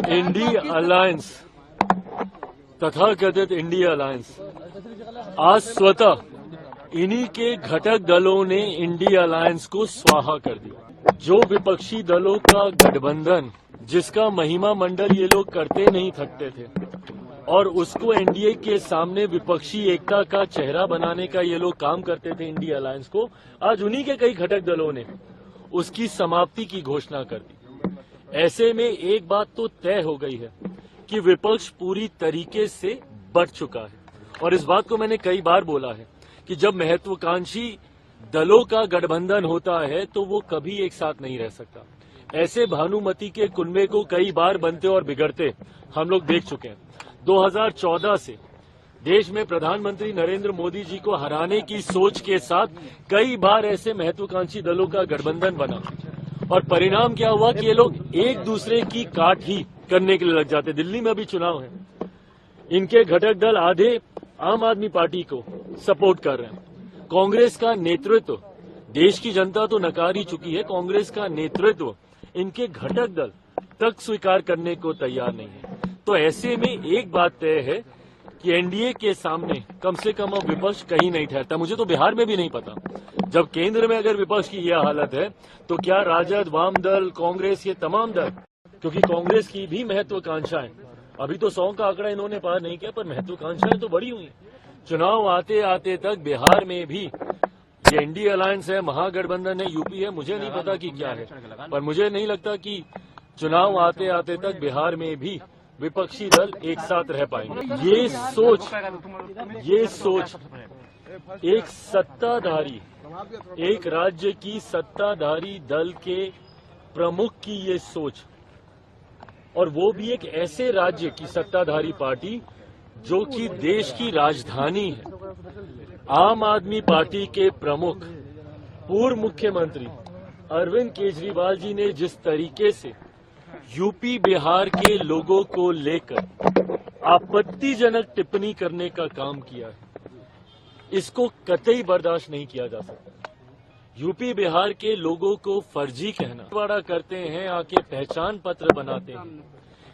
INDI alliance तथाकथित India alliance आज स्वतः इन्हीं के घटक दलों ने इंडिया अलायंस को स्वाहा कर दिया। जो विपक्षी दलों का गठबंधन जिसका महिमा मंडल ये लोग करते नहीं थकते थे और उसको एनडीए के सामने विपक्षी एकता का चेहरा बनाने का ये लोग काम करते थे इंडिया अलायंस को, आज उन्हीं के कई घटक दलों ने उसकी समाप्ति की घोषणा कर दी। ऐसे में एक बात तो तय हो गई है कि विपक्ष पूरी तरीके से बढ़ चुका है और इस बात को मैंने कई बार बोला है कि जब महत्वाकांक्षी दलों का गठबंधन होता है तो वो कभी एक साथ नहीं रह सकता। ऐसे भानुमति के कुनबे को कई बार बनते और बिगड़ते हम लोग देख चुके हैं। 2014 से देश में प्रधानमंत्री नरेंद्र मोदी जी को हराने की सोच के साथ कई बार ऐसे महत्वाकांक्षी दलों का गठबंधन बना और परिणाम क्या हुआ कि ये लोग एक दूसरे की काट ही करने के लिए लग जाते। दिल्ली में अभी चुनाव है, इनके घटक दल आधे आम आदमी पार्टी को सपोर्ट कर रहे हैं। कांग्रेस का नेतृत्व, देश की जनता तो नकार ही चुकी है, कांग्रेस का नेतृत्व इनके घटक दल तक स्वीकार करने को तैयार नहीं है। तो ऐसे में एक बात तय है कि एनडीए के सामने कम से कम अब विपक्ष कहीं नहीं ठहरता। मुझे तो बिहार में भी नहीं पता, जब केंद्र में अगर विपक्ष की यह हालत है तो क्या राजद, वाम दल, कांग्रेस, ये तमाम दल, क्योंकि कांग्रेस की भी महत्वाकांक्षाएं, अभी तो 100 का आंकड़ा इन्होंने पार नहीं किया पर महत्वाकांक्षाएं तो बड़ी हुई। चुनाव आते आते तक बिहार में भी ये इंडिया अलायंस है, महागठबंधन है, यूपी है, मुझे नहीं पता कि क्या है, पर मुझे नहीं लगता कि चुनाव आते आते तक बिहार में भी विपक्षी दल एक साथ रह पाएंगे। ये सोच एक सत्ताधारी, एक राज्य की सत्ताधारी दल के प्रमुख की ये सोच, और वो भी एक ऐसे राज्य की सत्ताधारी पार्टी जो कि देश की राजधानी है। आम आदमी पार्टी के प्रमुख पूर्व मुख्यमंत्री अरविंद केजरीवाल जी ने जिस तरीके से यूपी बिहार के लोगों को लेकर आपत्तिजनक टिप्पणी करने का काम किया है, इसको कतई बर्दाश्त नहीं किया जा सकता। यूपी बिहार के लोगों को फर्जी कहना, बड़ा करते हैं, आके पहचान पत्र बनाते हैं,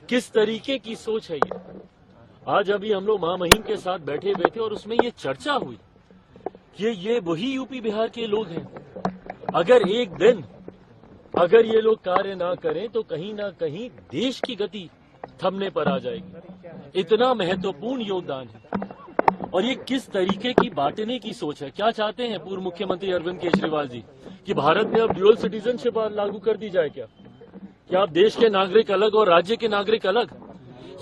किस तरीके की सोच है ये। आज अभी हम लोग महामहिम के साथ बैठे हुए थे और उसमें ये चर्चा हुई कि ये वही यूपी बिहार के लोग हैं। अगर एक दिन अगर ये लोग कार्य ना करें तो कहीं ना कहीं देश की गति थमने पर आ जाएगी। इतना महत्वपूर्ण योगदान है और ये किस तरीके की बांटने की सोच है। क्या चाहते हैं पूर्व मुख्यमंत्री अरविंद केजरीवाल जी कि भारत में अब ड्यूअल सिटीजनशिप लागू कर दी जाए? क्या आप देश के नागरिक अलग और राज्य के नागरिक अलग?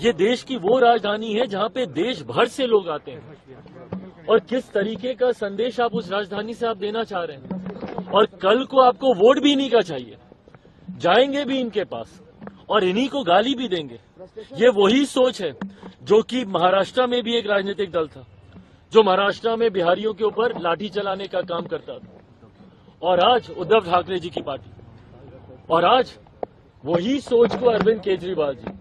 ये देश की वो राजधानी है जहां पे देश भर से लोग आते हैं और किस तरीके का संदेश आप उस राजधानी से आप देना चाह रहे हैं। और कल को आपको वोट भी इन्हीं का चाहिए, जाएंगे भी इनके पास और इन्हीं को गाली भी देंगे। ये वही सोच है जो कि महाराष्ट्र में भी एक राजनीतिक दल था जो महाराष्ट्र में बिहारियों के ऊपर लाठी चलाने का काम करता था, और आज उद्धव ठाकरे जी की पार्टी, और आज वही सोच को अरविंद केजरीवाल जी,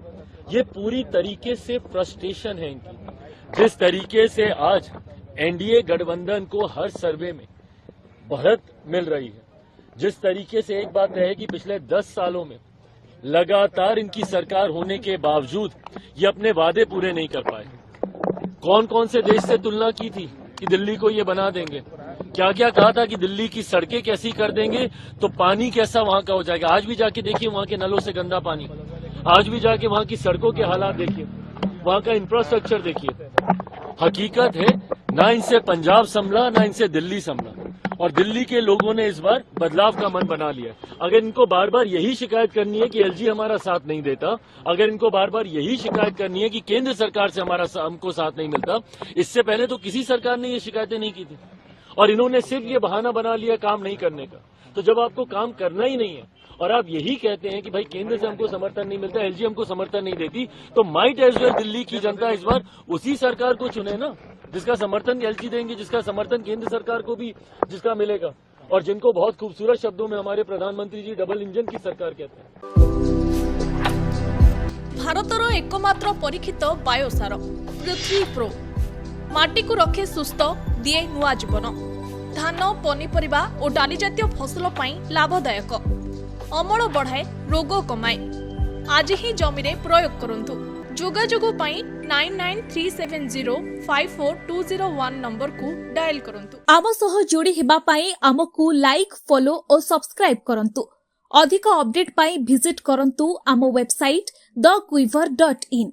ये पूरी तरीके से फ्रस्ट्रेशन है इनकी। जिस तरीके से आज एनडीए गठबंधन को हर सर्वे में बढ़त मिल रही है, जिस तरीके से एक बात है कि पिछले 10 सालों में लगातार इनकी सरकार होने के बावजूद ये अपने वादे पूरे नहीं कर पाए। कौन कौन से देश से तुलना की थी कि दिल्ली को ये बना देंगे, क्या क्या कहा था कि दिल्ली की सड़कें कैसी कर देंगे तो पानी कैसा वहां का हो जाएगा। आज भी जाके देखिए वहां के नलों से गंदा पानी, आज भी जाके वहां की सड़कों के हालात देखिए, वहां का इंफ्रास्ट्रक्चर देखिए। हकीकत है ना इनसे पंजाब संभला ना इनसे दिल्ली संभला, और दिल्ली के लोगों ने इस बार बदलाव का मन बना लिया। अगर इनको बार बार यही शिकायत करनी है कि एलजी हमारा साथ नहीं देता, अगर इनको बार बार यही शिकायत करनी है कि केंद्र सरकार से हमको साथ नहीं मिलता, इससे पहले तो किसी सरकार ने ये शिकायतें नहीं की थी और इन्होंने सिर्फ ये बहाना बना लिया काम नहीं करने का। तो जब आपको काम करना ही नहीं है और आप यही कहते हैं कि भाई केंद्र से हमको समर्थन नहीं मिलता, एलजी हमको समर्थन नहीं देती, तो माइट एज वेल दिल्ली की जनता इस बार उसी सरकार को चुने ना जिसका समर्थन एलजी देंगे, जिसका समर्थन केंद्र सरकार को भी जिसका मिलेगा, और जिनको बहुत खूबसूरत शब्दों में हमारे प्रधानमंत्री जी डबल इंजन की सरकार कहते हैं। भारतर एकमात्र परीक्षित बायोसार पृथ्वी प्रो माटी को रखे सुस्थ, दिए नुआ जीवन। धान, पनीपरिबा और डाली जातीय फसल लाभदायक, अमल बढ़ाए, रोग कमाए। आज ही जमी रे प्रयोग करंतु। जोगाजोग पई 9937054201 नंबर को डायल करंतु। आम सह जोड़ी हेबा पाई आमकु लाइक फॉलो और सब्सक्राइब करंतु। अधिक अपडेट पाई विजिट करंतु आम वेबसाइट thequiver.in।